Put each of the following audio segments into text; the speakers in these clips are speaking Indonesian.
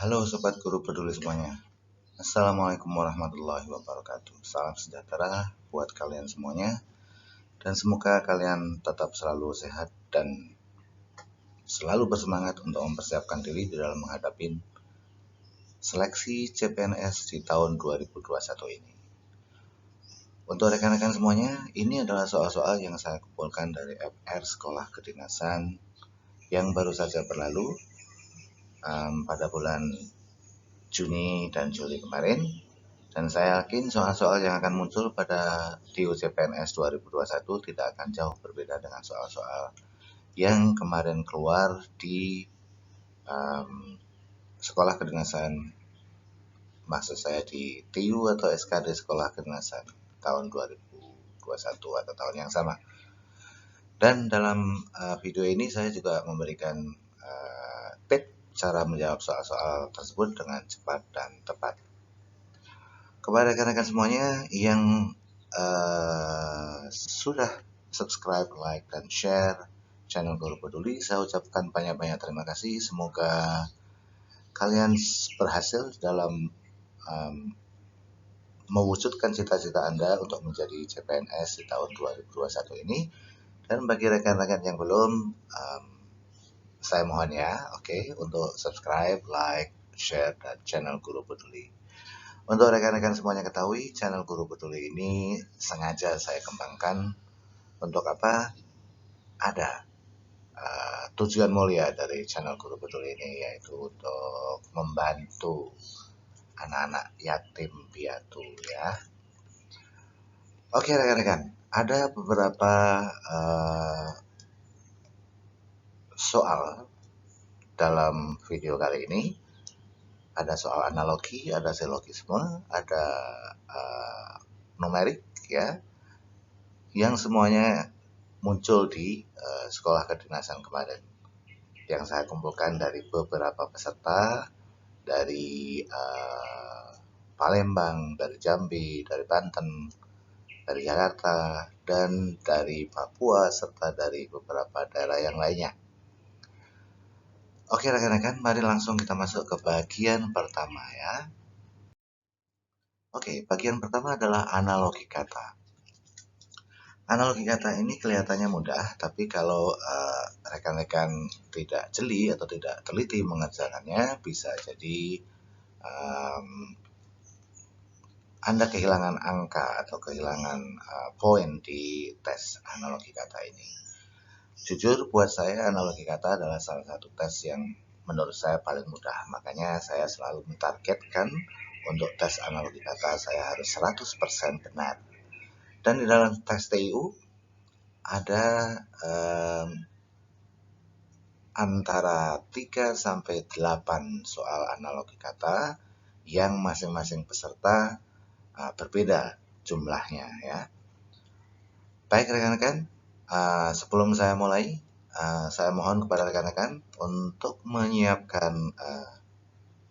Halo Sobat Guru Peduli semuanya. Assalamualaikum warahmatullahi wabarakatuh. Salam sejahtera buat kalian semuanya. Dan semoga kalian tetap selalu sehat dan selalu bersemangat untuk mempersiapkan diri di dalam menghadapi seleksi CPNS di tahun 2021 ini. Untuk rekan-rekan semuanya, ini adalah soal-soal yang saya kumpulkan dari FR Sekolah Kedinasan yang baru saja berlalu pada bulan Juni dan Juli kemarin, dan saya yakin soal-soal yang akan muncul pada TU CPNS 2021 tidak akan jauh berbeda dengan soal-soal yang kemarin keluar di sekolah kedinasan, maksud saya di TU atau SKD Sekolah Kedinasan tahun 2021 atau tahun yang sama. Dan dalam video ini saya juga memberikan tips cara menjawab soal-soal tersebut dengan cepat dan tepat. Kepada rekan-rekan semuanya yang sudah subscribe, like, dan share channel Guru Peduli, saya ucapkan banyak-banyak terima kasih. Semoga kalian berhasil dalam mewujudkan cita-cita Anda untuk menjadi CPNS di tahun 2021 ini. Dan bagi rekan-rekan yang belum, saya mohon ya, untuk subscribe, like, share, dan channel Guru Peduli. Untuk rekan-rekan semuanya ketahui, channel Guru Peduli ini sengaja saya kembangkan untuk apa? Ada tujuan mulia dari channel Guru Peduli ini, yaitu untuk membantu anak-anak yatim piatu ya. Oke rekan-rekan, ada beberapa soal dalam video kali ini. Ada soal analogi, ada silogisme, ada numerik ya, yang semuanya muncul di sekolah kedinasan kemarin, yang saya kumpulkan dari beberapa peserta dari Palembang, dari Jambi, dari Banten, dari Jakarta, dan dari Papua, serta dari beberapa daerah yang lainnya. Oke rekan-rekan, mari langsung kita masuk ke bagian pertama ya. Oke, bagian pertama adalah analogi kata. Analogi kata ini kelihatannya mudah, tapi kalau rekan-rekan tidak jeli atau tidak teliti mengerjakannya, bisa jadi Anda kehilangan angka atau kehilangan poin di tes analogi kata ini. Jujur, buat saya analogi kata adalah salah satu tes yang menurut saya paling mudah. Makanya saya selalu mentargetkan untuk tes analogi kata saya harus 100% benar. Dan di dalam tes TIU ada antara 3 sampai 8 soal analogi kata yang masing-masing peserta berbeda jumlahnya ya. Baik rekan-rekan, sebelum saya mulai, saya mohon kepada rekan-rekan untuk menyiapkan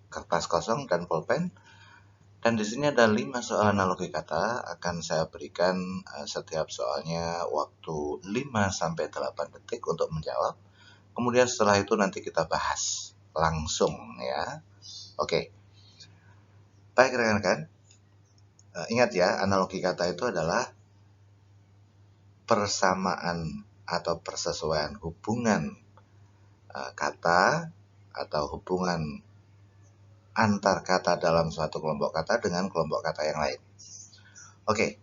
kertas kosong dan pulpen. Dan di sini ada 5 soal analogi kata, akan saya berikan setiap soalnya waktu 5 sampai 8 detik untuk menjawab. Kemudian setelah itu nanti kita bahas langsung ya. Oke. Baik rekan-rekan, ingat ya, analogi kata itu adalah persamaan atau persesuaian hubungan kata atau hubungan antar kata dalam suatu kelompok kata dengan kelompok kata yang lain. Oke,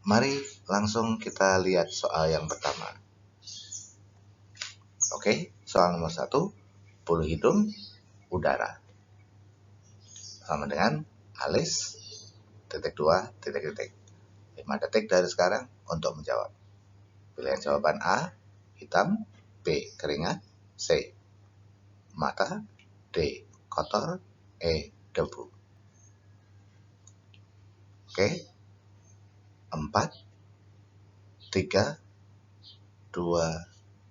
mari langsung kita lihat soal yang pertama. Oke, soal nomor 1, bulu hidung, udara. Sama dengan alis, titik 2, titik titik. 5 detik dari sekarang untuk menjawab. Pilihan jawaban A, hitam, B, keringat, C, mata, D, kotor, E, debu. Oke, 4, 3, 2,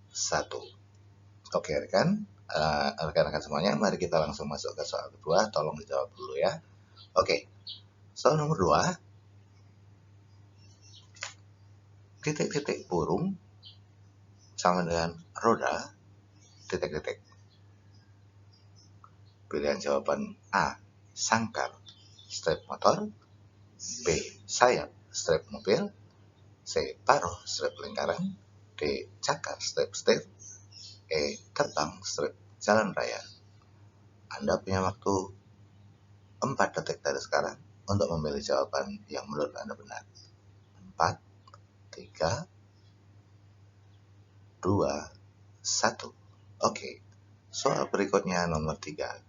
1. Oke rekan-rekan semuanya, mari kita langsung masuk ke soal kedua. Tolong dijawab dulu ya. Oke, soal nomor 2, titik-titik burung sama dengan roda, titik-titik. Pilihan jawaban A. Sangkar strip motor, B. Sayap strip mobil, C. Paruh strip lingkaran, D. Cakar strip setir, E. Terbang strip jalan raya. Anda punya waktu 4 detik dari sekarang untuk memilih jawaban yang menurut Anda benar. 4, 3, 2, 1. Oke, soal berikutnya nomor 3.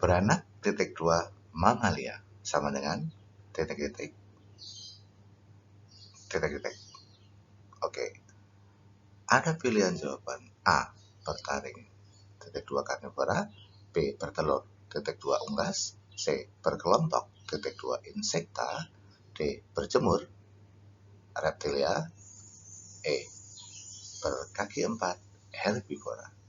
Beranak titik 2 mamalia sama dengan titik titik titik titik. Oke, ada pilihan jawaban A. Bertaring titik 2 karnivora, B. Bertelur titik 2 unggas, C. Berkelompok titik 2 insekta, D. Berjemur reptilia, E. Berkaki 4 herbivora.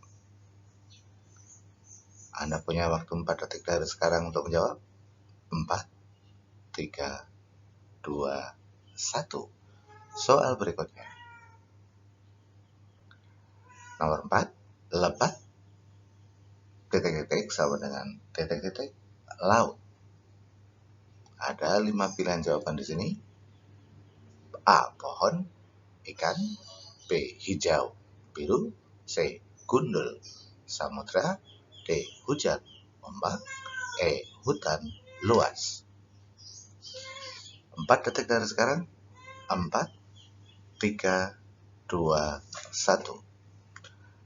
Anda punya waktu 4 detik dari sekarang untuk menjawab. 4, 3, 2, 1. Soal berikutnya. Nomor 4. Lebat titik-titik sama dengan titik-titik laut. Ada 5 pilihan jawaban di sini. A. Pohon, ikan, B. Hijau, biru, C. Gundul, samudra, D. Hujan, ombak, E. Hutan luas. 4 detik dari sekarang. 4, 3, 2, 1.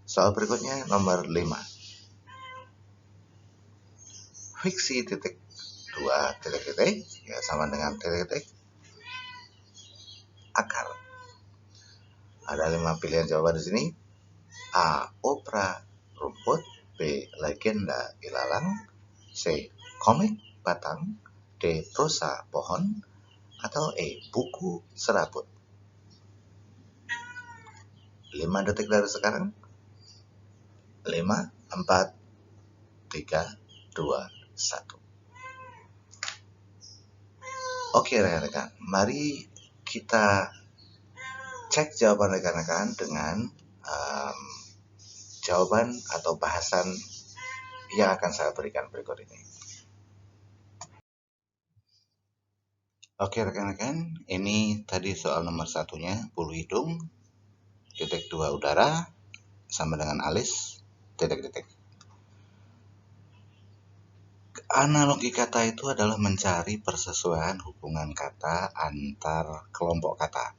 Soal berikutnya nomor 5. Fiksi titik 2 titik-titik ya sama dengan titik-titik akar. Ada 5 pilihan jawaban di sini. A. Opera rumput, B. Legenda ilalang, C. Komik batang, D. Prosa pohon, atau E. Buku serabut. 5 detik dari sekarang. 5, 4, 3, 2, 1. Oke rekan-rekan, mari kita cek jawaban rekan-rekan dengan jawaban atau bahasan yang akan saya berikan berikut ini. Oke rekan-rekan, ini tadi soal nomor 1-nya, bulu hidung, titik 2 udara, sama dengan alis, titik-titik. Analogi kata itu adalah mencari persesuaian hubungan kata antar kelompok kata.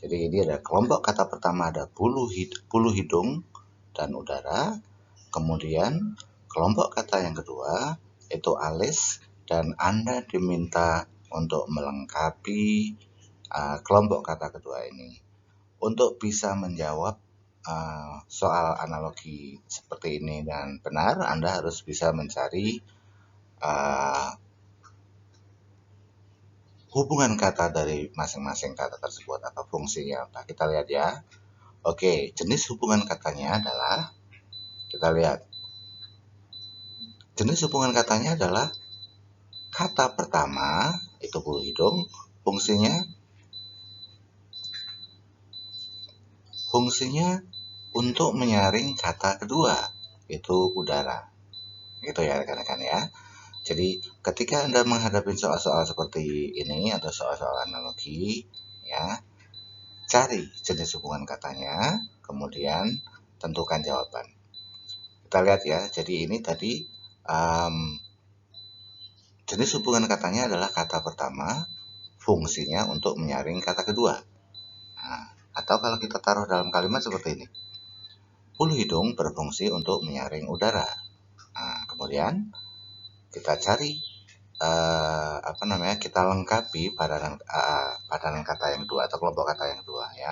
Jadi ini ada kelompok kata pertama ada bulu hidung dan udara. Kemudian kelompok kata yang kedua itu alis dan Anda diminta untuk melengkapi kelompok kata kedua ini. Untuk bisa menjawab soal analogi seperti ini dan benar, Anda harus bisa mencari hubungan kata dari masing-masing kata tersebut atau fungsinya. Nah, kita lihat ya. Oke, jenis hubungan katanya adalah, kita lihat. Jenis hubungan katanya adalah kata pertama, itu bulu hidung, fungsinya untuk menyaring kata kedua, itu udara. Gitu ya rekan-rekan ya. Jadi ketika Anda menghadapi soal-soal seperti ini atau soal-soal analogi, ya, cari jenis hubungan katanya, kemudian tentukan jawaban. Kita lihat ya, jadi ini tadi jenis hubungan katanya adalah kata pertama, fungsinya untuk menyaring kata kedua. Nah, atau kalau kita taruh dalam kalimat seperti ini, bulu hidung berfungsi untuk menyaring udara. Nah, kemudian kita cari kita lengkapi padanan kata yang kedua atau kelompok kata yang kedua ya.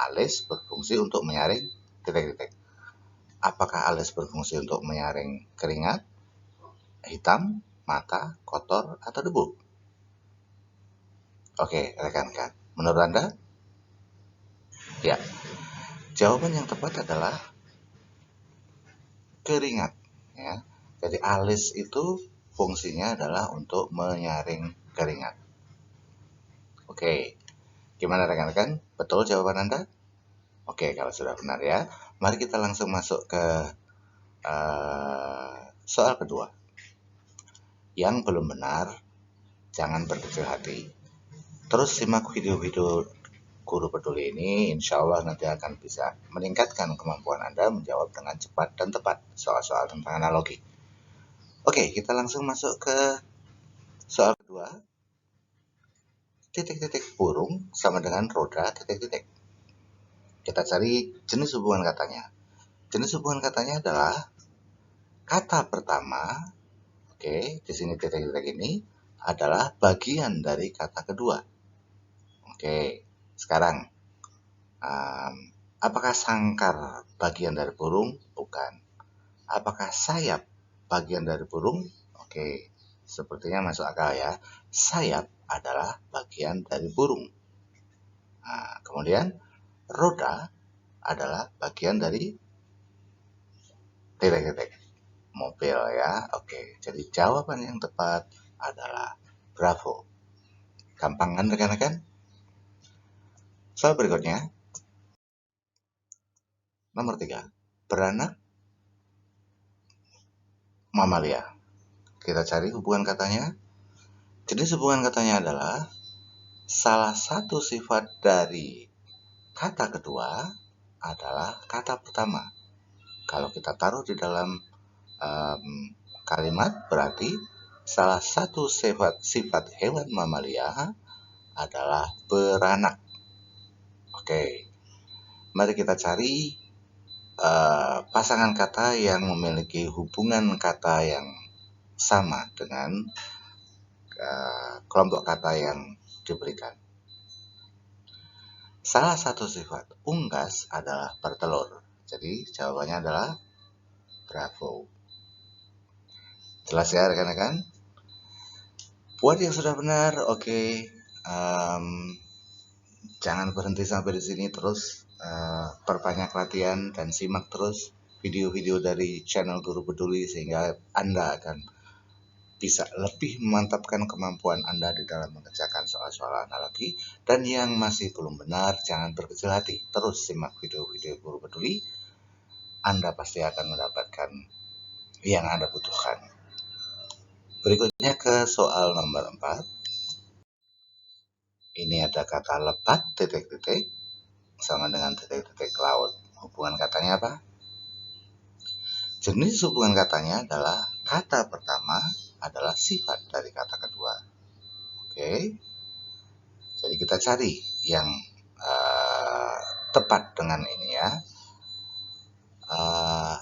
Alis berfungsi untuk menyaring titik-titik. Apakah alis berfungsi untuk menyaring keringat, hitam, mata, kotor, atau debu? Oke, rekan-rekan, menurut Anda? Ya, jawaban yang tepat adalah keringat. Ya. Jadi alis itu fungsinya adalah untuk menyaring keringat. Oke, gimana rekan-rekan? Betul jawaban Anda? Oke, kalau sudah benar ya, mari kita langsung masuk ke Soal kedua, yang belum benar jangan berkecil hati. Terus simak video-video Guru Peduli ini, insya Allah nanti akan bisa meningkatkan kemampuan Anda menjawab dengan cepat dan tepat soal-soal tentang analogi. Oke, kita langsung masuk ke soal kedua. Titik-titik burung sama dengan roda titik-titik. Kita cari jenis hubungan katanya. Jenis hubungan katanya adalah kata pertama, oke, di sini titik-titik ini adalah bagian dari kata kedua. Oke, sekarang apakah sangkar bagian dari burung? Bukan. Apakah sayap bagian dari burung? Oke, sepertinya masuk akal ya. Sayap adalah bagian dari burung. Nah, kemudian roda adalah bagian dari titik-titik mobil ya. Oke, jadi jawaban yang tepat adalah bravo. Gampang kan rekan-rekan? Soal berikutnya, nomor 3. Beranak mamalia. Kita cari hubungan katanya. Jenis hubungan katanya adalah salah satu sifat dari kata kedua adalah kata pertama. Kalau kita taruh di dalam kalimat, berarti salah satu sifat hewan mamalia adalah beranak. Oke, mari kita cari pasangan kata yang memiliki hubungan kata yang sama dengan kelompok kata yang diberikan. Salah satu sifat unggas adalah bertelur. Jadi jawabannya adalah bravo. Jelas ya rekan-rekan? Buat yang sudah benar, oke. Jangan berhenti sampai di sini, terus perbanyak latihan dan simak terus video-video dari channel Guru Peduli sehingga Anda akan bisa lebih memantapkan kemampuan Anda di dalam mengerjakan soal-soal analogi. Dan yang masih belum benar, jangan berkecil hati. Terus simak video-video Guru Peduli. Anda pasti akan mendapatkan yang Anda butuhkan. Berikutnya ke soal nomor 4. Ini ada kata lebat titik-titik sama dengan titik-titik laut. Hubungan katanya apa? Jenis hubungan katanya adalah kata pertama adalah sifat dari kata kedua. Oke. Jadi kita cari yang tepat dengan ini ya.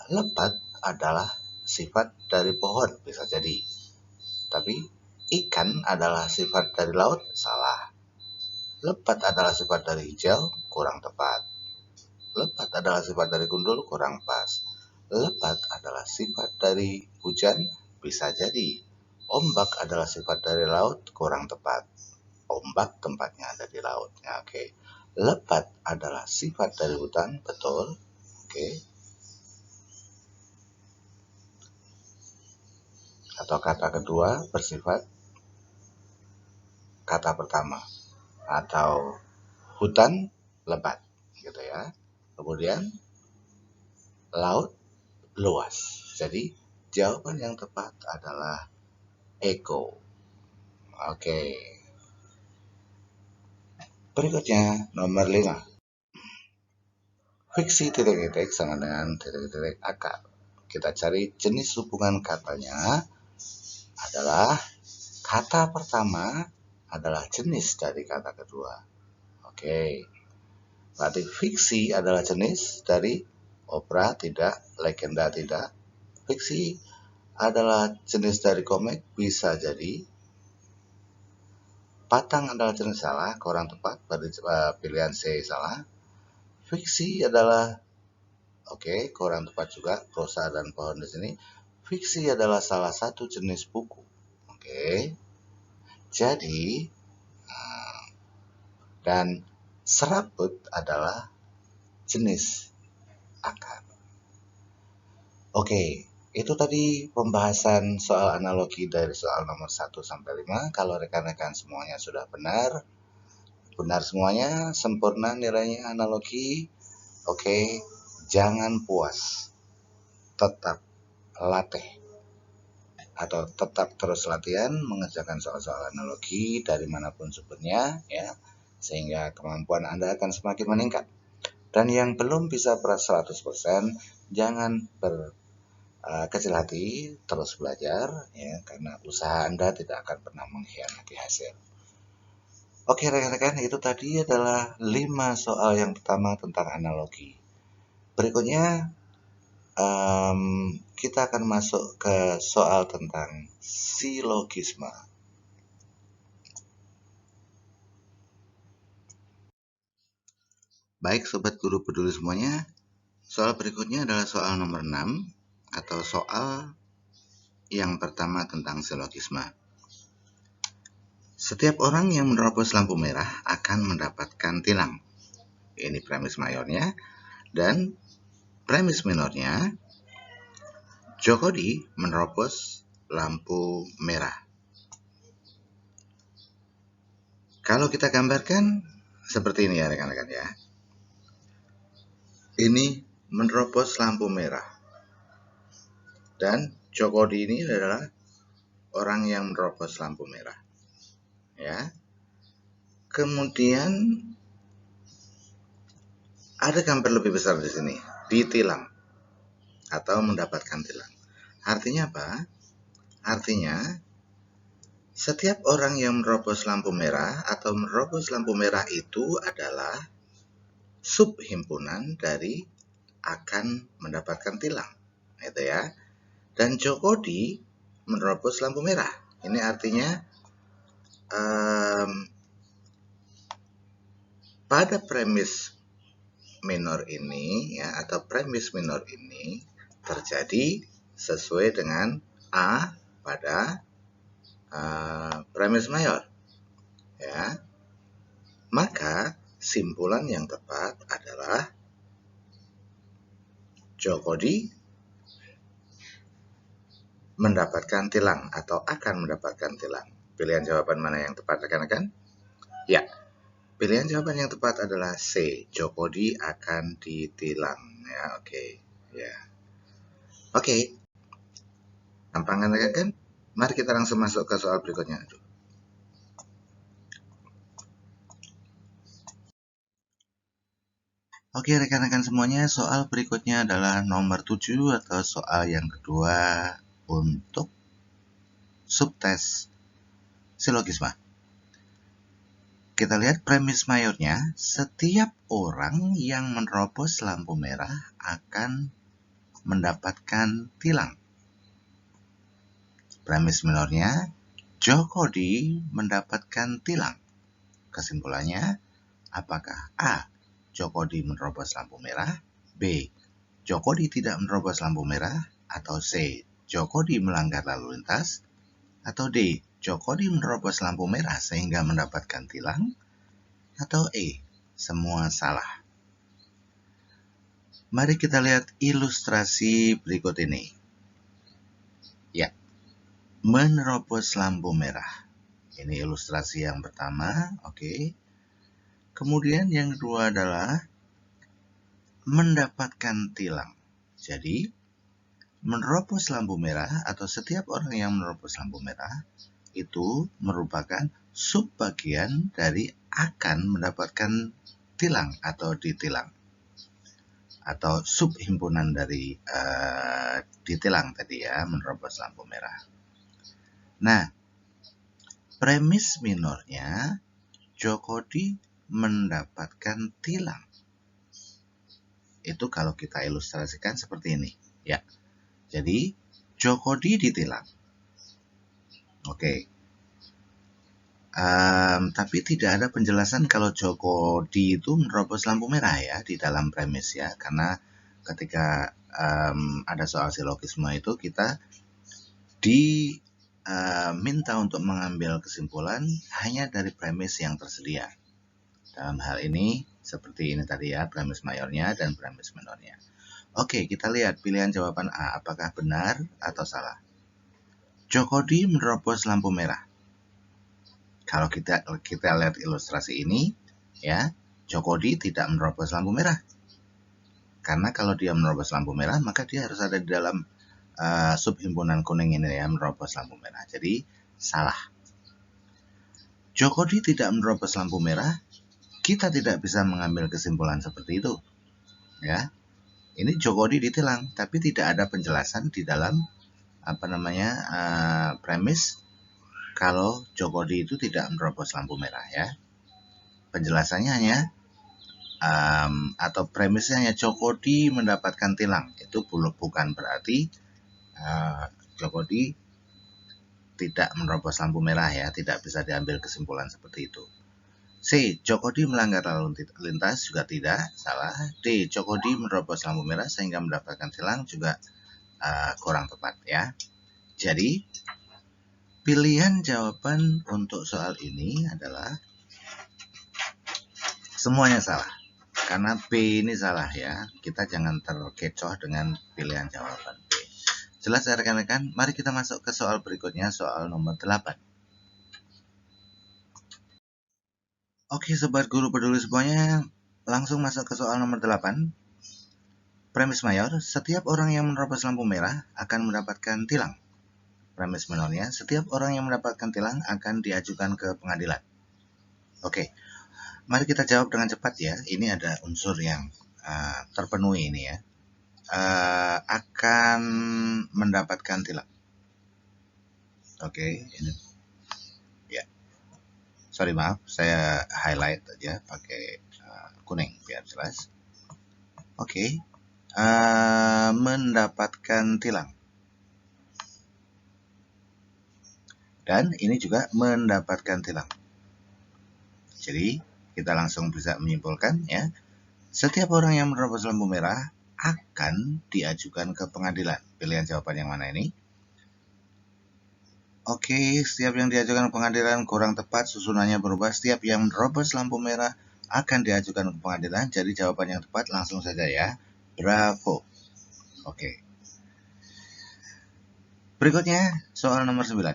Lebat adalah sifat dari pohon, bisa jadi. Tapi ikan adalah sifat dari laut, salah. Lebat adalah sifat dari hijau, kurang tepat. Lebat adalah sifat dari gundul, kurang pas. Lebat adalah sifat dari hujan, bisa jadi. Ombak adalah sifat dari laut, kurang tepat. Ombak tempatnya ada di laut. Ya, oke. Lebat adalah sifat dari hutan, betul. Oke. Atau kata kedua bersifat kata pertama. Atau hutan lebat, gitu ya. Kemudian laut luas. Jadi jawaban yang tepat adalah Eko. Oke. Berikutnya nomor 5. Fiksi titik-titik sama dengan titik-titik akar. Kita cari jenis hubungan katanya adalah kata pertama adalah jenis dari kata kedua. Oke. Berarti fiksi adalah jenis dari opera tidak, legenda tidak. Fiksi adalah jenis dari komik, bisa jadi. Patang adalah jenis salah, kurang tepat, berarti pilihan C salah. Fiksi adalah oke, kurang tepat juga, prosa dan pohon di sini. Fiksi adalah salah satu jenis buku. Oke. Jadi dan serabut adalah jenis akar. Oke, itu tadi pembahasan soal analogi dari soal nomor 1 sampai 5. Kalau rekan-rekan semuanya sudah benar semuanya, sempurna nilainya analogi. Oke, jangan puas. Tetap latih atau tetap terus latihan mengerjakan soal-soal analogi dari manapun sumbernya ya, sehingga kemampuan Anda akan semakin meningkat. Dan yang belum bisa 100% jangan berkecil hati, terus belajar ya, karena usaha Anda tidak akan pernah mengkhianati hasil. Oke rekan-rekan, itu tadi adalah 5 soal yang pertama tentang analogi. Berikutnya kita akan masuk ke soal tentang silogisme. Baik Sobat Guru Peduli semuanya, soal berikutnya adalah soal nomor 6 atau soal yang pertama tentang silogisme. Setiap orang yang menerobos lampu merah akan mendapatkan tilang. Ini premis mayornya. Dan premis minornya, Jokodi menerobos lampu merah. Kalau kita gambarkan seperti ini ya rekan-rekan ya. Ini menerobos lampu merah. Dan Jokodi ini adalah orang yang menerobos lampu merah. Ya. Kemudian ada gambar lebih besar di sini, ditilang atau mendapatkan tilang. Artinya apa? Artinya setiap orang yang menerobos lampu merah atau menerobos lampu merah itu adalah subhimpunan dari akan mendapatkan tilang, itu ya. Dan Jokodi menerobos lampu merah. Ini artinya pada premis minor ini ya, atau premis minor ini terjadi sesuai dengan A pada premis mayor ya. Maka simpulan yang tepat adalah Jokodi mendapatkan tilang atau akan mendapatkan tilang. Pilihan jawaban mana yang tepat rekan-rekan? Ya, pilihan jawaban yang tepat adalah C. Jokodi akan ditilang. Ya, oke. Ya, oke. Gampang kan rekan-rekan? Mari kita langsung masuk ke soal berikutnya. Oke rekan-rekan semuanya, soal berikutnya adalah nomor 7 atau soal yang kedua untuk subtes silogisme. Kita lihat premis mayornya, setiap orang yang menerobos lampu merah akan mendapatkan tilang. Premis minornya, Jokodi mendapatkan tilang. Kesimpulannya, apakah A. Jokodi menerobos lampu merah, B. Jokodi tidak menerobos lampu merah, atau C. Jokodi melanggar lalu lintas, atau D. Jokodi menerobos lampu merah sehingga mendapatkan tilang, atau E. Semua salah. Mari kita lihat ilustrasi berikut ini. Ya, menerobos lampu merah. Ini ilustrasi yang pertama, oke. Kemudian yang kedua adalah mendapatkan tilang. Jadi, menerobos lampu merah atau setiap orang yang menerobos lampu merah itu merupakan subbagian dari akan mendapatkan tilang atau ditilang. Atau subhimpunan dari ditilang tadi ya, menerobos lampu merah. Nah, premis minornya Jokodi mendapatkan tilang. Itu kalau kita ilustrasikan seperti ini ya. Jadi Jokodi ditilang. Oke. Tapi tidak ada penjelasan kalau Jokodi itu menerobos lampu merah ya di dalam premis ya. Karena ketika ada soal silogisme itu kita diminta untuk mengambil kesimpulan hanya dari premis yang tersedia. Dalam hal ini seperti ini tadi ya, premis mayornya dan premis minornya. Oke, kita lihat pilihan jawaban A, apakah benar atau salah. Jokodi menerobos lampu merah. Kalau kita lihat ilustrasi ini, ya, Jokodi tidak menerobos lampu merah. Karena kalau dia menerobos lampu merah, maka dia harus ada di dalam subhimpunan kuning ini ya menerobos lampu merah. Jadi salah. Jokodi tidak menerobos lampu merah. Kita tidak bisa mengambil kesimpulan seperti itu. Ya, ini Jokodi ditilang, tapi tidak ada penjelasan di dalam premis kalau Jokodi itu tidak menerobos lampu merah ya. Penjelasannya hanya atau premisnya hanya Jokodi mendapatkan tilang. Itu bukan berarti Jokodi tidak menerobos lampu merah ya, tidak bisa diambil kesimpulan seperti itu. C. Jokodi melanggar lalu lintas juga tidak, salah. D. Jokodi menerobos lampu merah sehingga mendapatkan tilang juga kurang tepat ya. Jadi pilihan jawaban untuk soal ini adalah semuanya salah. Karena B ini salah ya. Kita jangan terkecoh dengan pilihan jawaban B. Jelas ya rekan-rekan? Mari kita masuk ke soal berikutnya, soal nomor 8. Oke sobat guru peduli semuanya, langsung masuk ke soal nomor 8. Premis mayor, setiap orang yang menerobos lampu merah akan mendapatkan tilang. Premis minornya, setiap orang yang mendapatkan tilang akan diajukan ke pengadilan. Oke, mari kita jawab dengan cepat ya. Ini ada unsur yang terpenuhi ini ya. Akan mendapatkan tilang. Oke, ini ya. Sorry maaf, saya highlight aja pakai kuning biar jelas. Oke, mendapatkan tilang. Dan ini juga mendapatkan tilang. Jadi kita langsung bisa menyimpulkan ya. Setiap orang yang menerobos lampu merah akan diajukan ke pengadilan. Pilihan jawaban yang mana ini? Oke, setiap yang diajukan ke pengadilan kurang tepat, susunannya berubah. Setiap yang menerobos lampu merah akan diajukan ke pengadilan. Jadi jawaban yang tepat langsung saja ya. Bravo. Oke. Berikutnya soal nomor 9.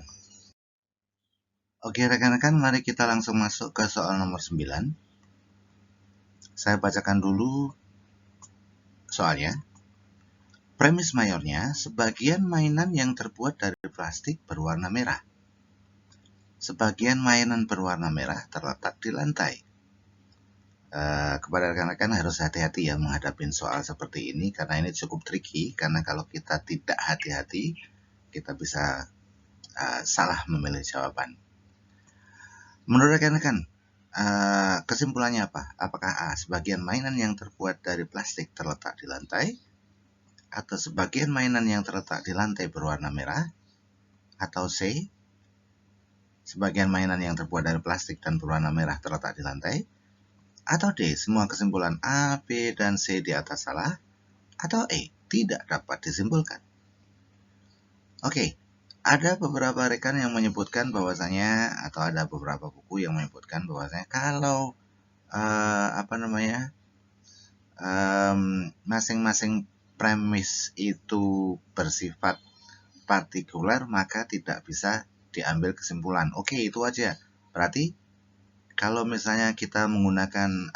Oke rekan-rekan, mari kita langsung masuk ke soal nomor 9. Saya bacakan dulu soalnya. Premis mayornya, sebagian mainan yang terbuat dari plastik berwarna merah. Sebagian mainan berwarna merah terletak di lantai. Kepada rekan-rekan harus hati-hati ya menghadapi soal seperti ini, karena ini cukup tricky, karena kalau kita tidak hati-hati, kita bisa salah memilih jawaban. Menurut rekan-rekan, kesimpulannya apa? Apakah A, sebagian mainan yang terbuat dari plastik terletak di lantai? Atau sebagian mainan yang terletak di lantai berwarna merah? Atau C, sebagian mainan yang terbuat dari plastik dan berwarna merah terletak di lantai? Atau D, semua kesimpulan A, B, dan C di atas salah? Atau E, tidak dapat disimpulkan? Oke, ada beberapa rekan yang menyebutkan bahwasanya, atau ada beberapa buku yang menyebutkan bahwasanya kalau masing-masing premis itu bersifat partikular, maka tidak bisa diambil kesimpulan. Oke, itu aja. Berarti kalau misalnya kita menggunakan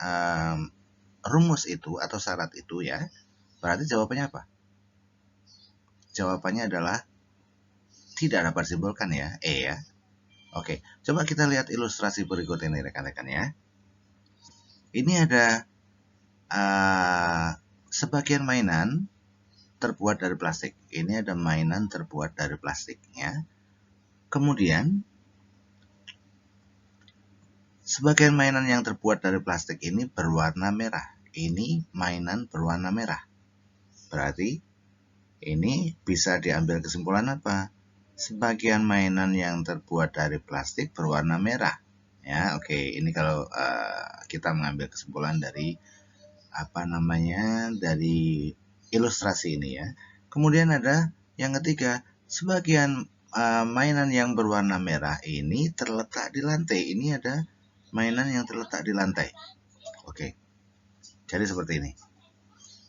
rumus itu atau syarat itu ya, berarti jawabannya apa? Jawabannya adalah tidak dapat disimpulkan ya, E ya. Oke, coba kita lihat ilustrasi berikut ini rekan-rekan ya. Ini ada sebagian mainan terbuat dari plastik. Ini ada mainan terbuat dari plastik ya. Kemudian sebagian mainan yang terbuat dari plastik ini berwarna merah. Ini mainan berwarna merah. Berarti ini bisa diambil kesimpulan apa? Sebagian mainan yang terbuat dari plastik berwarna merah. Ya, oke. Ini kalau kita mengambil kesimpulan dari dari ilustrasi ini ya. Kemudian ada yang ketiga, sebagian mainan yang berwarna merah ini terletak di lantai. Ini ada mainan yang terletak di lantai. Oke. Jadi seperti ini.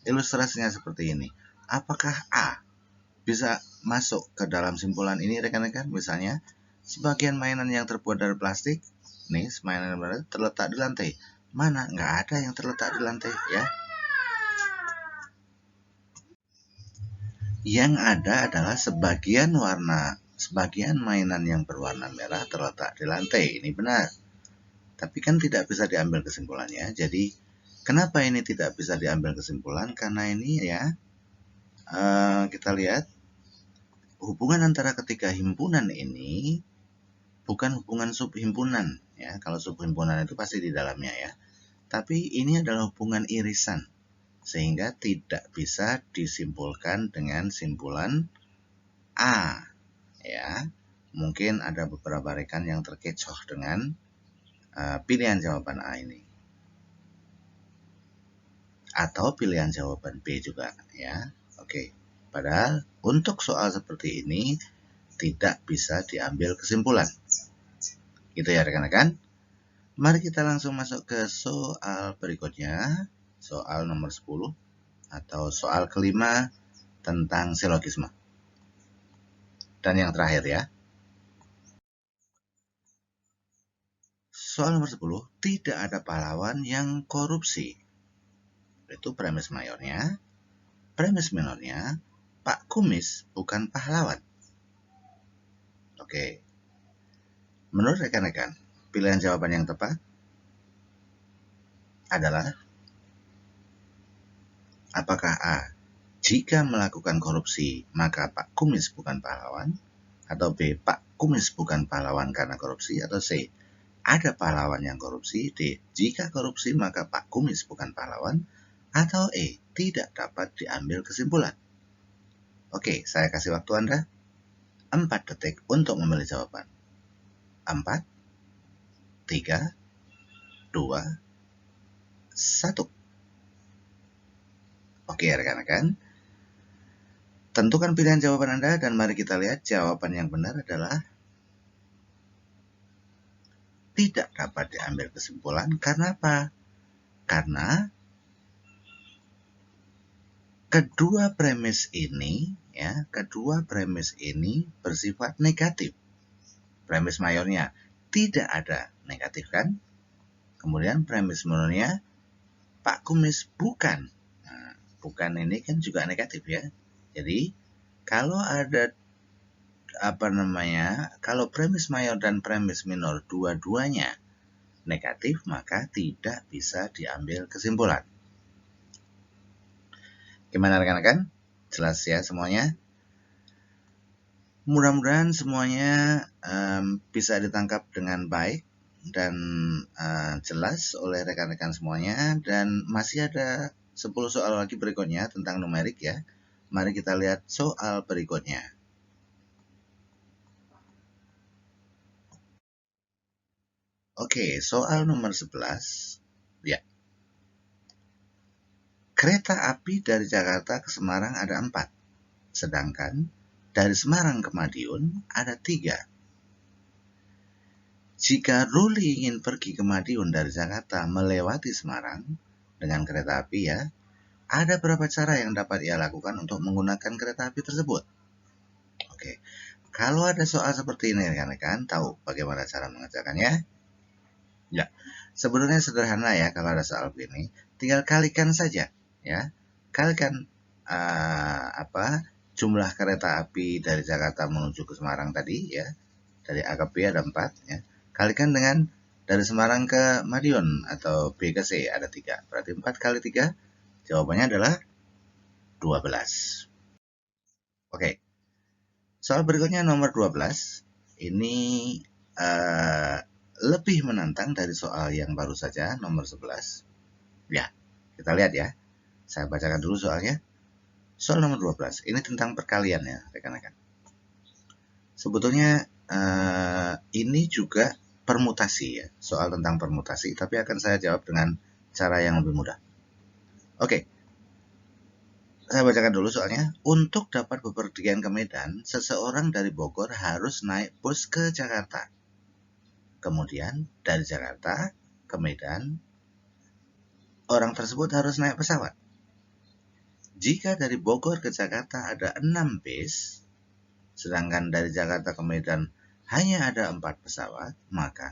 Ilustrasinya seperti ini. Apakah A bisa masuk ke dalam simpulan ini rekan-rekan? Misalnya, sebagian mainan yang terbuat dari plastik, nih mainan terletak di lantai. Mana? Nggak ada yang terletak di lantai ya. Yang ada adalah sebagian mainan yang berwarna merah terletak di lantai. Ini benar. Tapi kan tidak bisa diambil kesimpulannya. Jadi kenapa ini tidak bisa diambil kesimpulan? Karena ini ya kita lihat hubungan antara ketiga himpunan ini bukan hubungan subhimpunan ya. Kalau subhimpunan itu pasti di dalamnya ya. Tapi ini adalah hubungan irisan sehingga tidak bisa disimpulkan dengan simpulan A ya. Mungkin ada beberapa rekan yang terkecoh dengan pilihan jawaban A ini. Atau pilihan jawaban B juga ya. Oke. Padahal untuk soal seperti ini tidak bisa diambil kesimpulan. Gitu ya rekan-rekan. Mari kita langsung masuk ke soal berikutnya. Soal nomor 10 atau soal kelima tentang silogisme. Dan yang terakhir ya. Soal nomor 10, tidak ada pahlawan yang korupsi. Itu premis mayornya. Premis minornya, Pak Kumis bukan pahlawan. Oke. Menurut rekan-rekan, pilihan jawaban yang tepat adalah apakah A. Jika melakukan korupsi, maka Pak Kumis bukan pahlawan? Atau B. Pak Kumis bukan pahlawan karena korupsi? Atau C. Ada pahlawan yang korupsi? D. Jika korupsi, maka Pak Kumis bukan pahlawan? Atau E. Tidak dapat diambil kesimpulan. Oke, saya kasih waktu Anda 4 detik untuk memilih jawaban. 4, 3, 2, 1. Oke rekan-rekan, tentukan pilihan jawaban Anda dan mari kita lihat jawaban yang benar adalah tidak dapat diambil kesimpulan. Karena apa? Karena kedua premis ini bersifat negatif. Premis mayornya tidak ada negatif kan? Kemudian premis minornya Pak Kumis bukan. Nah, bukan ini kan juga negatif ya. Jadi kalau ada kalau premis mayor dan premis minor dua-duanya negatif, maka tidak bisa diambil kesimpulan. Gimana rekan-rekan? Jelas ya semuanya? Mudah-mudahan semuanya bisa ditangkap dengan baik dan jelas oleh rekan-rekan semuanya. Dan masih ada 10 soal lagi berikutnya tentang numerik ya. Mari kita lihat soal berikutnya. Oke, soal nomor 11. Ya. Kereta api dari Jakarta ke Semarang ada 4. Sedangkan dari Semarang ke Madiun ada 3. Jika Ruli ingin pergi ke Madiun dari Jakarta melewati Semarang dengan kereta api ya, ada berapa cara yang dapat ia lakukan untuk menggunakan kereta api tersebut? Oke, kalau ada soal seperti ini rekan-rekan, tahu bagaimana cara mengerjakannya? Ya, sebenarnya sederhana ya kalau ada soal begini. Tinggal kalikan saja ya. Kalikan jumlah kereta api dari Jakarta menuju ke Semarang tadi ya. Dari A ke B ada 4 ya. Kalikan dengan dari Semarang ke Madiun atau B ke C ada 3. Berarti 4 kali 3 jawabannya adalah 12. Oke. Soal berikutnya nomor 12. Ini lebih menantang dari soal yang baru saja nomor 11. Ya, kita lihat ya. Saya bacakan dulu soalnya. Soal nomor 12. Ini tentang perkalian ya, rekan-rekan. Sebetulnya ini juga permutasi ya. Soal tentang permutasi, tapi akan saya jawab dengan cara yang lebih mudah. Oke. Saya bacakan dulu soalnya. Untuk dapat bepergian ke Medan, seseorang dari Bogor harus naik bus ke Jakarta. Kemudian dari Jakarta ke Medan, orang tersebut harus naik pesawat. Jika dari Bogor ke Jakarta ada 6 bis, sedangkan dari Jakarta ke Medan hanya ada 4 pesawat, maka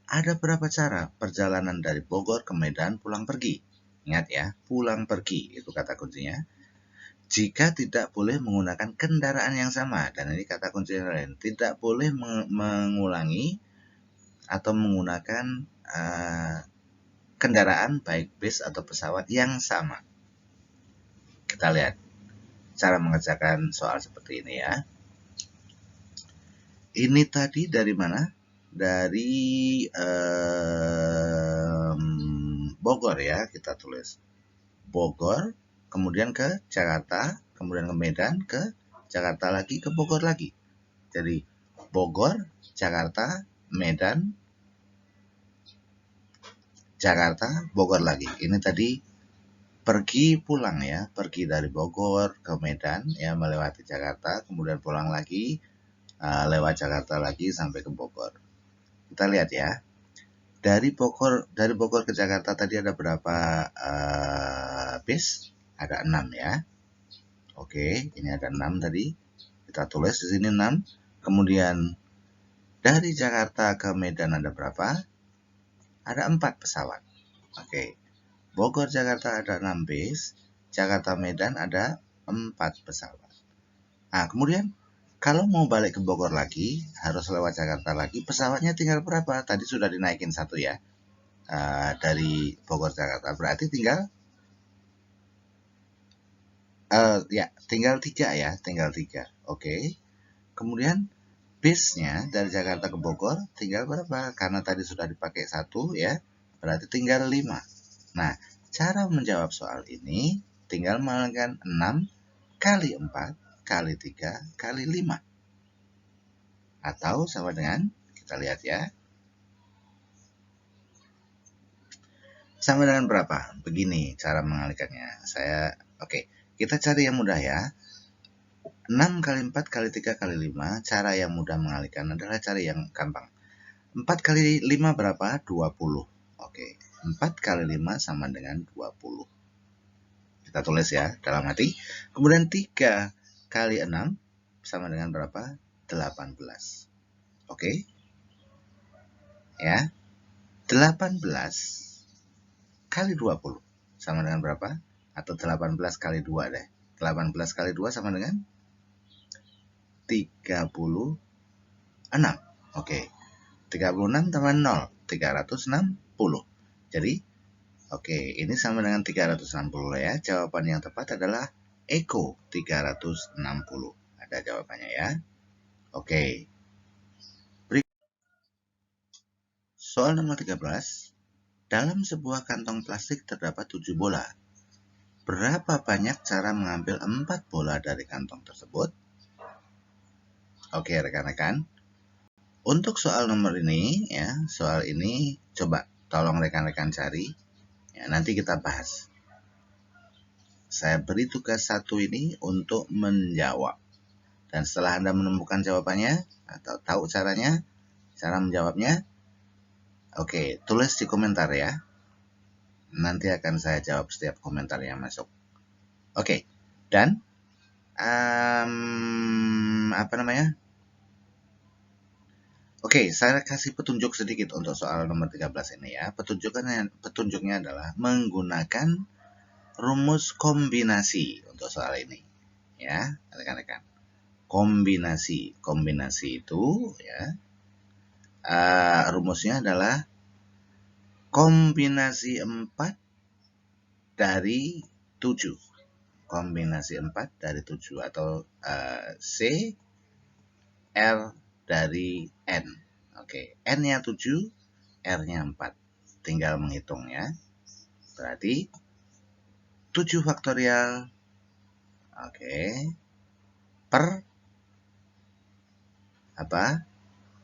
ada berapa cara perjalanan dari Bogor ke Medan pulang pergi? Ingat ya, pulang pergi itu kata kuncinya. jika tidak boleh menggunakan kendaraan yang sama. Dan ini kata kunci yang lain, tidak boleh mengulangi atau menggunakan kendaraan baik bis atau pesawat yang sama. Kita lihat cara mengerjakan soal seperti ini ya. Ini tadi dari mana? Dari Bogor ya, kita tulis Bogor, kemudian ke Jakarta, kemudian ke Medan, ke Jakarta lagi, ke Bogor lagi. Jadi Bogor, Jakarta, Medan, Jakarta, Bogor lagi. Ini tadi pergi pulang ya, pergi dari Bogor ke Medan ya, melewati Jakarta, kemudian pulang lagi, lewat Jakarta lagi sampai ke Bogor. Kita lihat ya. Dari Bogor ke Jakarta tadi ada berapa bis? Ada 6 ya. Oke, ini ada 6 tadi. Kita tulis di sini 6. Kemudian dari Jakarta ke Medan ada berapa? Ada 4 pesawat. Oke. Bogor Jakarta ada 6 bis. Jakarta Medan ada 4 pesawat. Nah, kemudian kalau mau balik ke Bogor lagi, harus lewat Jakarta lagi, pesawatnya tinggal berapa? Tadi sudah dinaikin 1 ya. Dari Bogor Jakarta, berarti tinggal tinggal 3 ya, tinggal 3. Oke. Kemudian bisnya dari Jakarta ke Bogor tinggal berapa? Karena tadi sudah dipakai 1 ya, berarti tinggal 5. Nah, cara menjawab soal ini tinggal mengalihkan 6 kali 4 kali 3 kali 5. Atau sama dengan, kita lihat ya. Sama dengan berapa? Begini cara mengalihkannya. Kita cari yang mudah ya. 6 kali 4 kali 3 kali 5. Cara yang mudah mengalihkan adalah cari yang gampang. 4 kali 5 berapa? 20. Oke. 4 kali 5 sama dengan 20. Kita tulis ya dalam hati. Kemudian 3 kali 6 sama dengan berapa? 18. Oke. Ya. 18 kali 20 sama dengan berapa? Atau 18 kali 2 deh. 18 kali 2 sama dengan 36. Oke. 36 tambah 0, 360. Jadi, ini sama dengan 360 ya. Jawaban yang tepat adalah Eko 360. Ada jawabannya ya. Oke. Soal nomor 13. Dalam sebuah kantong plastik terdapat 7 bola. Berapa banyak cara mengambil 4 bola dari kantong tersebut? Oke, rekan-rekan. Untuk soal nomor ini, ya, soal ini coba tolong rekan-rekan cari. Ya, nanti kita bahas. Saya beri tugas 1 ini untuk menjawab. Dan setelah Anda menemukan jawabannya, atau tahu caranya, cara menjawabnya, tulis di komentar ya. Nanti akan saya jawab setiap komentar yang masuk. Dan saya kasih petunjuk sedikit untuk soal nomor 13 ini ya. Petunjuknya adalah menggunakan rumus kombinasi untuk soal ini. Ya, rekan-rekan. Kombinasi itu ya. Rumusnya adalah kombinasi 4 dari 7. Kombinasi 4 dari 7 atau C R dari N. N-nya 7, R-nya 4. Tinggal menghitung ya. Berarti 7 faktorial per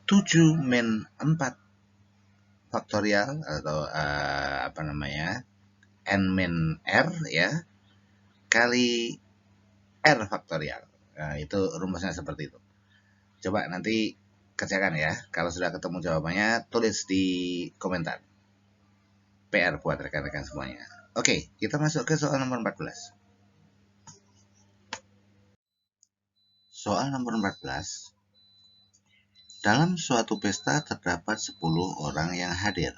7 min 4 faktorial atau N min R ya kali R faktorial. Nah, itu rumusnya seperti itu. Coba nanti kerjakan ya. Kalau sudah ketemu jawabannya, tulis di komentar. PR buat rekan-rekan semuanya. Kita masuk ke soal nomor 14. Soal nomor 14. Dalam suatu pesta terdapat 10 orang yang hadir.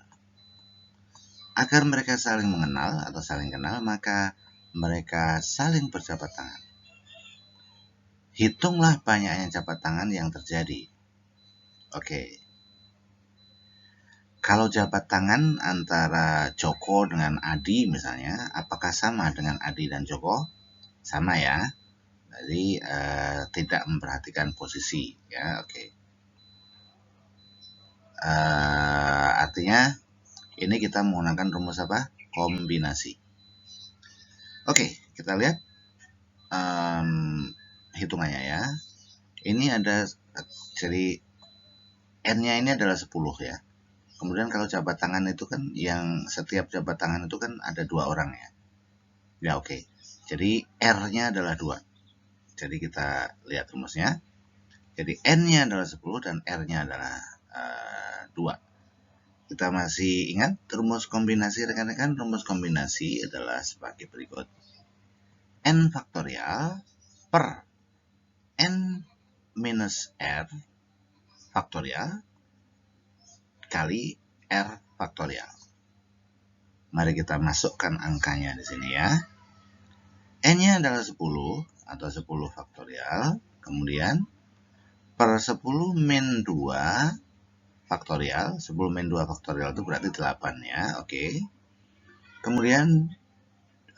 Agar mereka saling mengenal atau saling kenal, maka mereka saling berjabat tangan. Hitunglah banyaknya jabat tangan yang terjadi. Oke. Kalau jabat tangan antara Joko dengan Adi misalnya, apakah sama dengan Adi dan Joko? Sama ya. Jadi tidak memperhatikan posisi ya. Oke. Artinya ini kita menggunakan rumus apa? Kombinasi. Oke, kita lihat hitungannya ya. Ini ada, jadi N-nya ini adalah 10 ya. Kemudian kalau jabat tangan itu kan, yang setiap jabat tangan itu kan ada 2 orang ya. Ya oke. Jadi R-nya adalah 2. Jadi kita lihat rumusnya. Jadi N-nya adalah 10 dan R-nya adalah 2. Kita masih ingat rumus kombinasi rekan-rekan? Rumus kombinasi adalah sebagai berikut. N faktorial per N minus R faktorial kali R faktorial. Mari kita masukkan angkanya di sini ya. N-nya adalah 10 atau 10 faktorial. Kemudian per 10 min 2 faktorial. 10 min 2 faktorial itu berarti 8 ya. Oke. Kemudian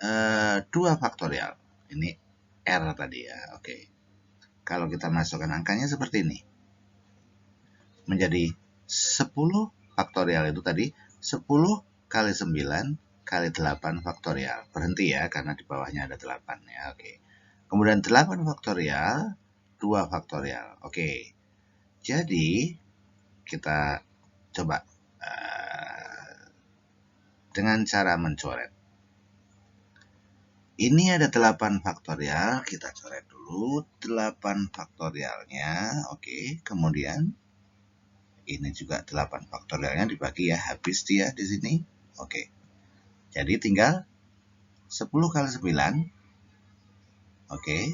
2 faktorial. Ini R tadi ya. Oke. Kalau kita masukkan angkanya seperti ini. Menjadi 10 faktorial itu tadi 10 kali 9 kali 8 faktorial. Berhenti ya, karena di bawahnya ada 8 ya. Oke. Kemudian 8 faktorial, 2 faktorial. Oke. Jadi kita coba dengan cara mencoret. Ini ada 8 faktorial, kita coret dulu 8 faktorialnya. Oke, kemudian ini juga 8 faktorialnya dibagi ya, habis dia di sini. Oke. Jadi tinggal 10 kali 9. Oke.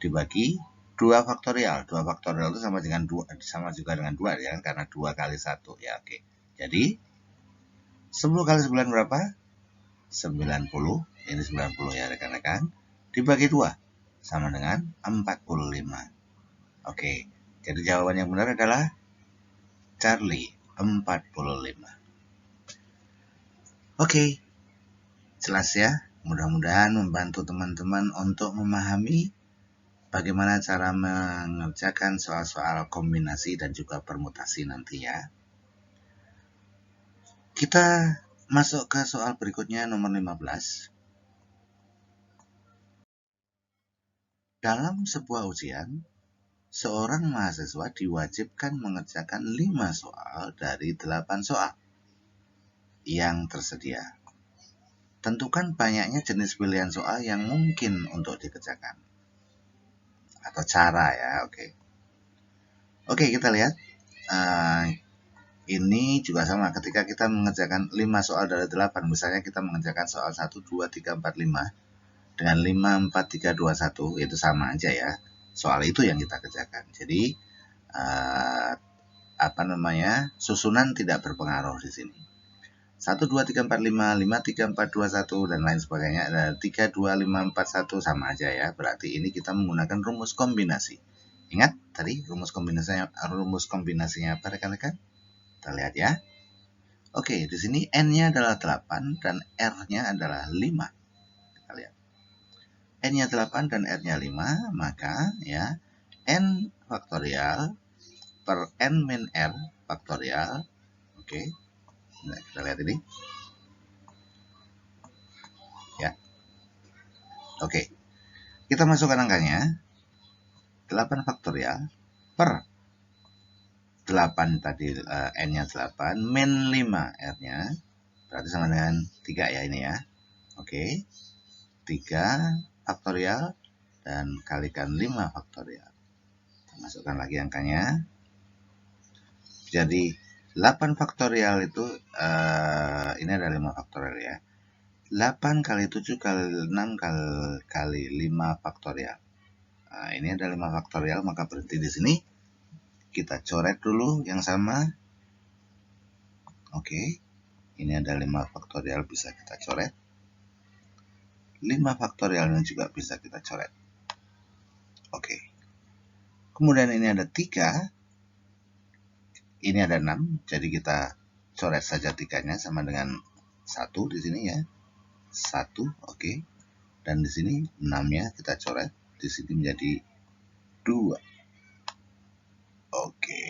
Dibagi 2 faktorial. 2 faktorial itu sama dengan 2, sama juga dengan 2 ya, karena 2 kali 1 ya. Oke. Jadi 10 kali 9 berapa? 90. Ini 90 ya rekan-rekan. Dibagi 2 sama dengan 45. Oke. Jadi jawaban yang benar adalah Charlie 45. Oke. Jelas ya? Mudah-mudahan membantu teman-teman untuk memahami bagaimana cara mengerjakan soal-soal kombinasi dan juga permutasi nanti ya. Kita masuk ke soal berikutnya, nomor 15. Dalam sebuah ujian, seorang mahasiswa diwajibkan mengerjakan 5 soal dari 8 soal yang tersedia. Tentukan banyaknya jenis pilihan soal yang mungkin untuk dikerjakan. Atau cara ya, oke. Oke, kita lihat. Ini juga sama, ketika kita mengerjakan 5 soal dari 8, misalnya kita mengerjakan soal 1, 2, 3, 4, 5, dengan 5, 4, 3, 2, 1, itu sama aja ya. Soal itu yang kita kerjakan. Jadi, susunan tidak berpengaruh di sini. 1, 2, 3, 4, 5, 5, 3, 4, 2, 1, dan lain sebagainya. 3, 2, 5, 4, 1 sama aja ya. Berarti ini kita menggunakan rumus kombinasi. Ingat tadi rumus kombinasinya apa rekan-rekan? Kita lihat ya. Oke, di sini N-nya adalah 8 dan R-nya adalah 5. Kita lihat. N-nya 8 dan R-nya 5, maka ya N faktorial per N min R faktorial. Oke. Nah, kita lihat ini. Ya. Oke. Kita masukkan angkanya. 8 faktorial per 8 tadi, N-nya 8 min 5 R-nya. Berarti sama dengan 3 ya ini ya. Oke. 3 faktorial dan kalikan 5 faktorial. Kita masukkan lagi angkanya. Jadi 8 faktorial itu ini ada 5 faktorial ya. 8 kali 7 kali 6 kali 5 faktorial. Nah, ini ada 5 faktorial, maka berhenti di sini. Kita coret dulu yang sama. Oke. Ini ada 5 faktorial, bisa kita coret. 5 faktorialnya juga bisa kita coret. Oke. Kemudian ini ada 3, ini ada 6, jadi kita coret saja 3-nya sama dengan 1 di sini ya. 1, oke. Dan di sini 6-nya kita coret, di sini menjadi 2. Oke.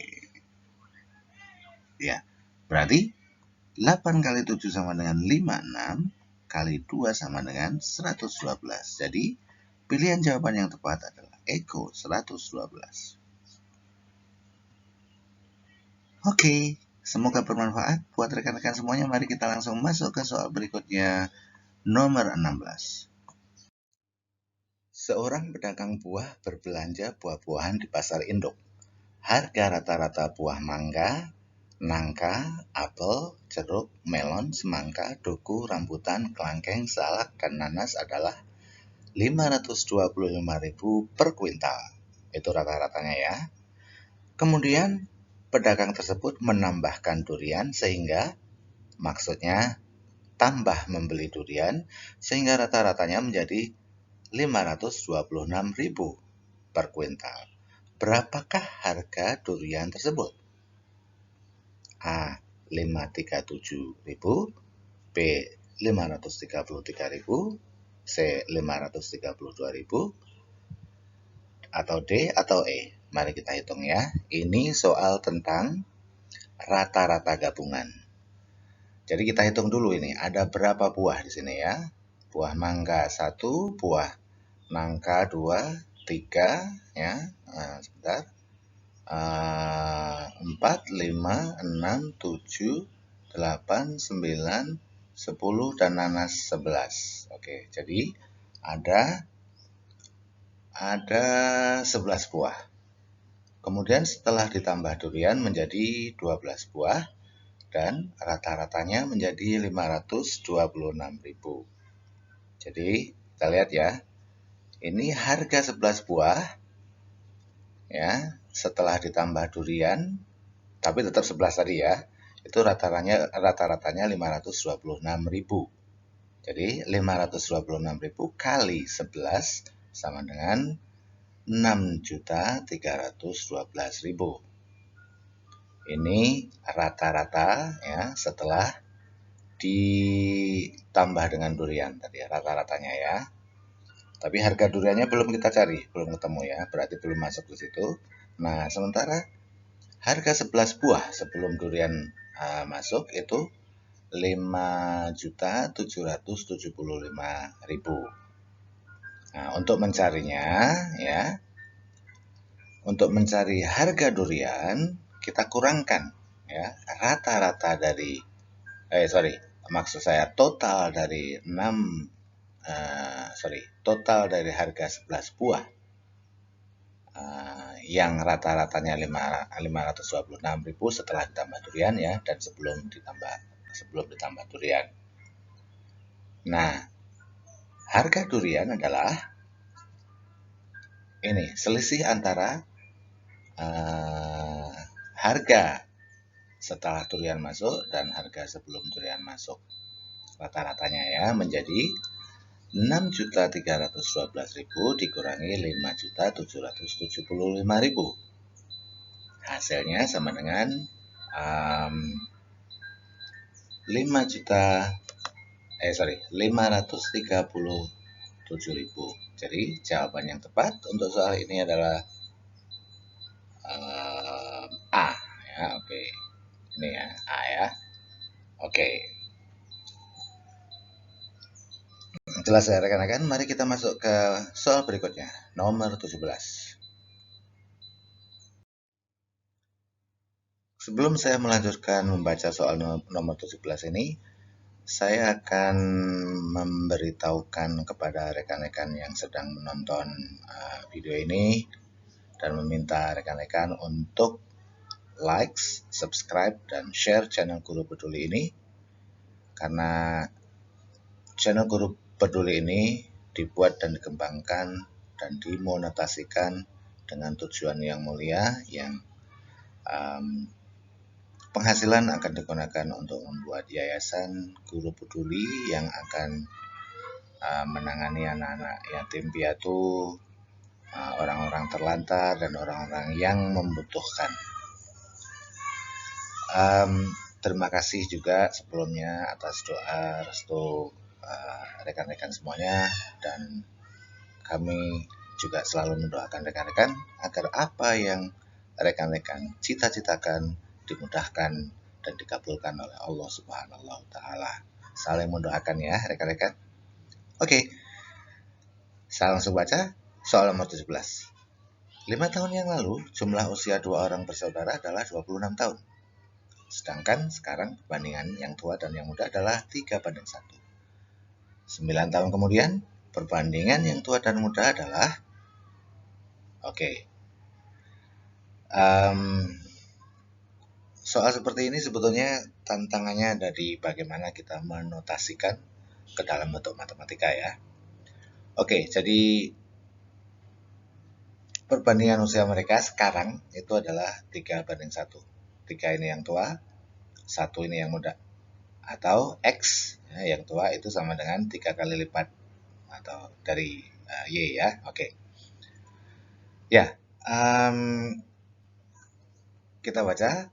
Ya, berarti 8 kali 7 sama dengan 56, kali 2 sama dengan 112. Jadi, pilihan jawaban yang tepat adalah Eko 112. Oke, semoga bermanfaat buat rekan-rekan semuanya. Mari kita langsung masuk ke soal berikutnya, nomor 16. Seorang pedagang buah berbelanja buah-buahan di pasar induk. Harga rata-rata buah mangga, nangka, apel, jeruk, melon, semangka, duku, rambutan, kelangkeng, salak, dan nanas adalah 525.000 per kuintal. Itu rata-ratanya ya. Kemudian pedagang tersebut menambahkan durian sehingga maksudnya tambah membeli durian sehingga rata-ratanya menjadi 526.000 per kuintal. Berapakah harga durian tersebut? A. 537.000, B. 533.000, C. 532.000, atau D atau E. Mari kita hitung ya. Ini soal tentang rata-rata gabungan. Jadi kita hitung dulu ini, ada berapa buah di sini ya? Buah mangga 1, buah nangka 2, 3 ya. Nah, sebentar. 4, 5, 6, 7, 8, 9, 10, dan nanas 11. Oke, jadi ada 11 buah. Kemudian setelah ditambah durian menjadi 12 buah dan rata-ratanya menjadi 526.000. Jadi kita lihat ya, ini harga 11 buah ya, setelah ditambah durian, tapi tetap 11 tadi ya, itu rata-ratanya 526.000. Jadi 526.000 kali 11 sama dengan 6.312.000. Ini rata-rata ya setelah ditambah dengan durian tadi ya, rata-ratanya ya. Tapi harga duriannya belum kita cari, belum ketemu ya, berarti belum masuk di situ. Nah, sementara harga 11 buah sebelum durian masuk itu 5.775.000. Nah, untuk mencarinya ya, untuk mencari harga durian kita kurangkan ya rata-rata dari maksud saya total dari total dari harga 11 buah yang rata-ratanya 526.000 setelah ditambah durian ya, dan sebelum ditambah durian. Nah, harga durian adalah ini selisih antara harga setelah durian masuk dan harga sebelum durian masuk. Rata-ratanya ya menjadi 6.312.000 dikurangi 5.775.000. Hasilnya sama dengan 537.000. Jadi jawaban yang tepat untuk soal ini adalah A ya. Oke. Ini ya, A ya. Oke. Jelas ya rekan-rekan, mari kita masuk ke soal berikutnya, nomor 17. Sebelum saya melanjutkan membaca soal nomor 17 ini, saya akan memberitahukan kepada rekan-rekan yang sedang menonton video ini dan meminta rekan-rekan untuk like, subscribe, dan share channel Guru Peduli ini, karena channel Guru Peduli ini dibuat dan dikembangkan dan dimonetasikan dengan tujuan yang mulia, yang penghasilan akan digunakan untuk membuat yayasan Guru Peduli yang akan menangani anak-anak yatim piatu, orang-orang orang-orang terlantar dan orang-orang yang membutuhkan. Terima kasih juga sebelumnya atas doa restu rekan-rekan semuanya, dan kami juga selalu mendoakan rekan-rekan agar apa yang rekan-rekan cita-citakan dimudahkan dan dikabulkan oleh Allah Subhanahu wa Ta'ala. Saling mendoakan ya rekan-rekan. Oke, saya langsung baca soal nomor 17. 5 tahun yang lalu, jumlah usia dua orang bersaudara adalah 26 tahun. Sedangkan sekarang perbandingan yang tua dan yang muda adalah 3:1. 9 tahun kemudian, perbandingan yang tua dan muda adalah soal seperti ini sebetulnya tantangannya dari bagaimana kita menotasikan ke dalam bentuk matematika ya. Jadi perbandingan usia mereka sekarang itu adalah 3:1. 3 ini yang tua, 1 ini yang muda. Atau X ya, yang tua itu sama dengan 3 kali lipat atau dari Y ya. Kita baca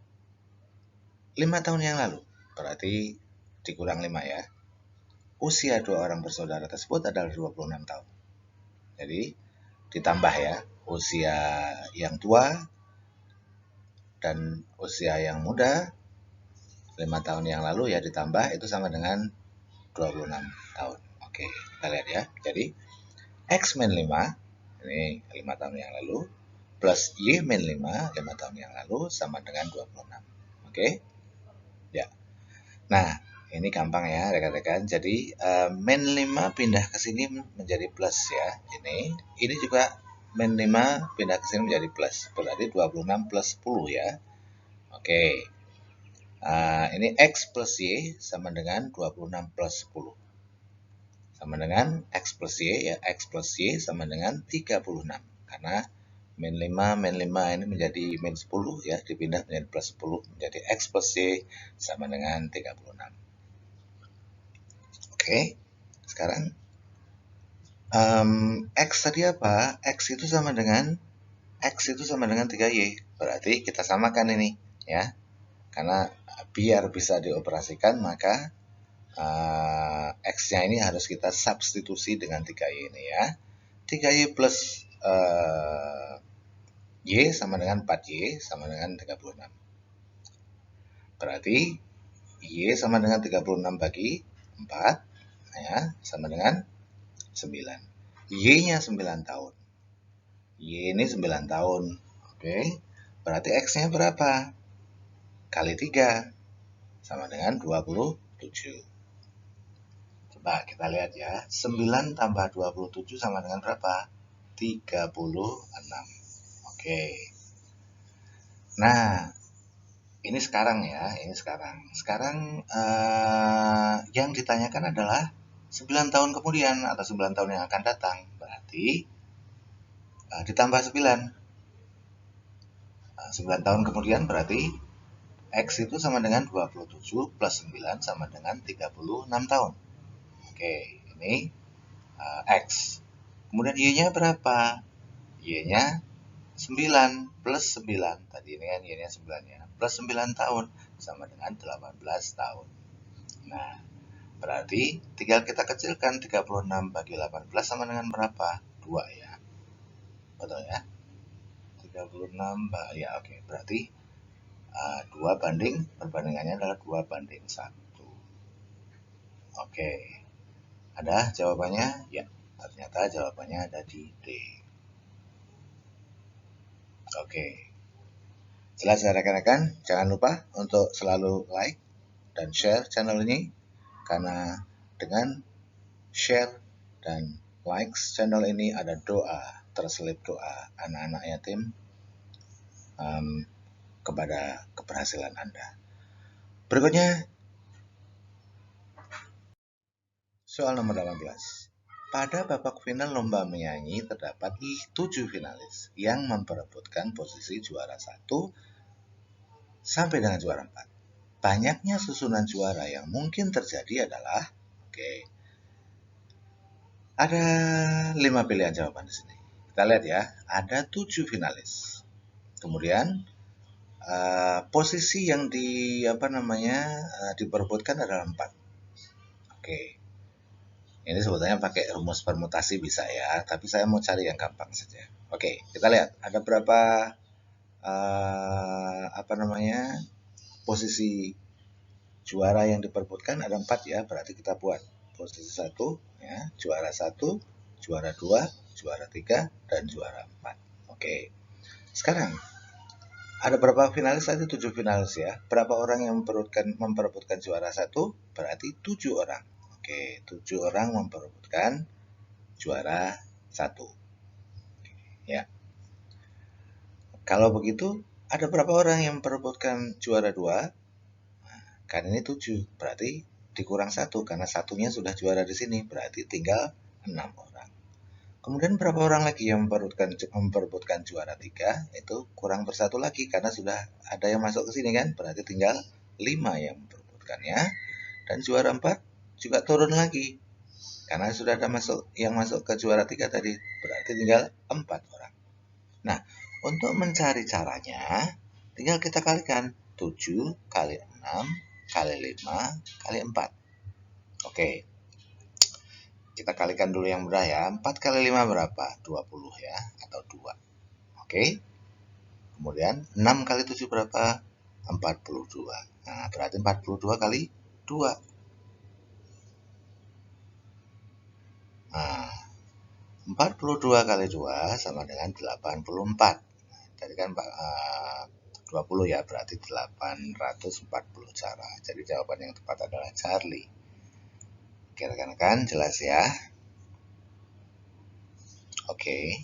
5 tahun yang lalu, berarti dikurang 5 ya. Usia dua orang bersaudara tersebut adalah 26 tahun. Jadi ditambah ya, usia yang tua dan usia yang muda 5 tahun yang lalu ya ditambah itu sama dengan 26 tahun. Kita lihat ya. Jadi X min 5, ini 5 tahun yang lalu, plus Y min 5 tahun yang lalu sama dengan 26. Ya. Nah, ini gampang ya rekan-rekan. Jadi min 5 pindah ke sini menjadi plus ya. Ini juga min 5 pindah ke sini menjadi plus. Berarti 26 plus 10 ya. Ini X plus Y sama dengan 26 plus 10. Sama dengan X plus Y ya. X plus Y sama dengan 36. Karena min 5 ini menjadi min 10 ya, dipindah menjadi plus 10 menjadi X plus Y sama dengan 36. Sekarang X tadi apa? X itu sama dengan 3Y. Berarti kita samakan ini ya. Karena biar bisa dioperasikan maka X-nya ini harus kita substitusi dengan 3Y ini ya. 3Y plus Y sama dengan 4Y sama dengan 36. Berarti Y sama dengan 36 bagi 4 ya, sama dengan 9. Y-nya 9 tahun. Y ini 9 tahun. Berarti X-nya berapa? Kali 3 sama dengan 27. Coba kita lihat ya. 9 tambah 27 sama dengan berapa? 36. Nah, ini sekarang ya. Sekarang yang ditanyakan adalah 9 tahun kemudian atau 9 tahun yang akan datang. Berarti ditambah 9. 9 tahun kemudian berarti X itu sama dengan 27 plus 9 sama dengan 36 tahun. Ini X. Kemudian Y-nya berapa? Y-nya 9 plus 9. Tadi ini kan Y-nya 9 ya. Plus 9 tahun sama dengan 18 tahun. Nah, berarti tinggal kita kecilkan 36 bagi 18 sama dengan berapa? 2 ya. Betul ya? 36 ya berarti 2 banding, perbandingannya adalah 2 banding 1. Ada jawabannya? Ya, ternyata jawabannya ada di D. Jelas ya rekan-rekan? Jangan lupa untuk selalu like dan share channel ini, karena dengan share dan likes channel ini ada doa, terselip doa anak-anak yatim kepada keberhasilan Anda. Berikutnya soal nomor 18. Pada babak final lomba menyanyi terdapat 7 finalis yang memperebutkan posisi juara 1 sampai dengan juara 4. Banyaknya susunan juara yang mungkin terjadi adalah ada 5 pilihan jawaban di sini. Kita lihat ya, ada 7 finalis. Kemudian posisi yang diperebutkan adalah 4. Oke. Ini sebetulnya pakai rumus permutasi bisa ya, tapi saya mau cari yang gampang saja. Oke, kita lihat ada berapa posisi juara yang diperebutkan. Ada 4 ya, berarti kita buat posisi 1 ya, juara 1, juara 2, juara 3, dan juara 4. Oke. Sekarang ada berapa finalis tadi? 7 finalis ya. Berapa orang yang memperebutkan juara 1? Berarti 7 orang. Oke, 7 orang memperebutkan juara 1. Ya. Kalau begitu, ada berapa orang yang memperebutkan juara 2? Kan ini 7, berarti dikurang 1 karena satunya sudah juara di sini, berarti tinggal 6 orang. Kemudian berapa orang lagi yang memperebutkan juara 3? Itu kurang bersatu lagi karena sudah ada yang masuk ke sini kan, berarti tinggal 5 yang memperebutkannya. Dan juara 4 juga turun lagi karena sudah ada yang masuk ke juara 3 tadi, berarti tinggal 4 orang. Nah, untuk mencari caranya, tinggal kita kalikan 7 kali 6 kali 5 kali 4. Oke. Kita kalikan dulu yang mudah ya. 4 kali 5 berapa? 20 ya, atau 2. Oke. Kemudian 6 kali 7 berapa? 42. Nah, berarti 42 kali 2. Nah, 42 kali 2 sama dengan 84. Nah, tadi kan 20 ya, berarti 840 cara. Jadi jawaban yang tepat adalah Charlie. Oke, rekan-rekan, jelas ya? Oke.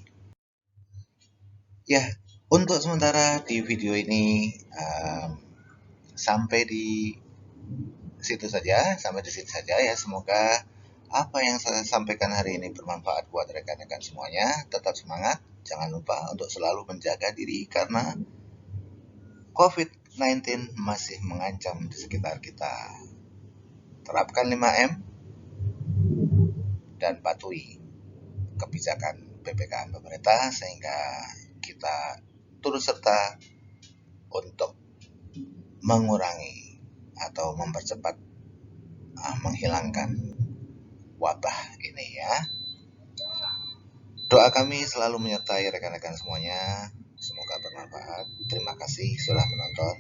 Ya, untuk sementara di video ini sampai di situ saja, ya. Semoga apa yang saya sampaikan hari ini bermanfaat buat rekan-rekan semuanya. Tetap semangat, jangan lupa untuk selalu menjaga diri karena COVID-19 masih mengancam di sekitar kita. Terapkan 5M dan patuhi kebijakan PPKM pemerintah sehingga kita turut serta untuk mengurangi atau mempercepat menghilangkan wabah ini ya. Doa kami selalu menyertai rekan-rekan semuanya. Semoga bermanfaat. Terima kasih sudah menonton.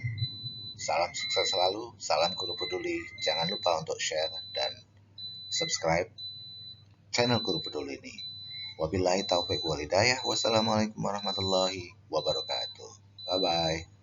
Salam sukses selalu. Salam Guru Peduli. Jangan lupa untuk share dan subscribe channel Guru Peduli ini. Wabillahi taufiq wal hidayah. Wassalamualaikum warahmatullahi wabarakatuh. Bye-bye.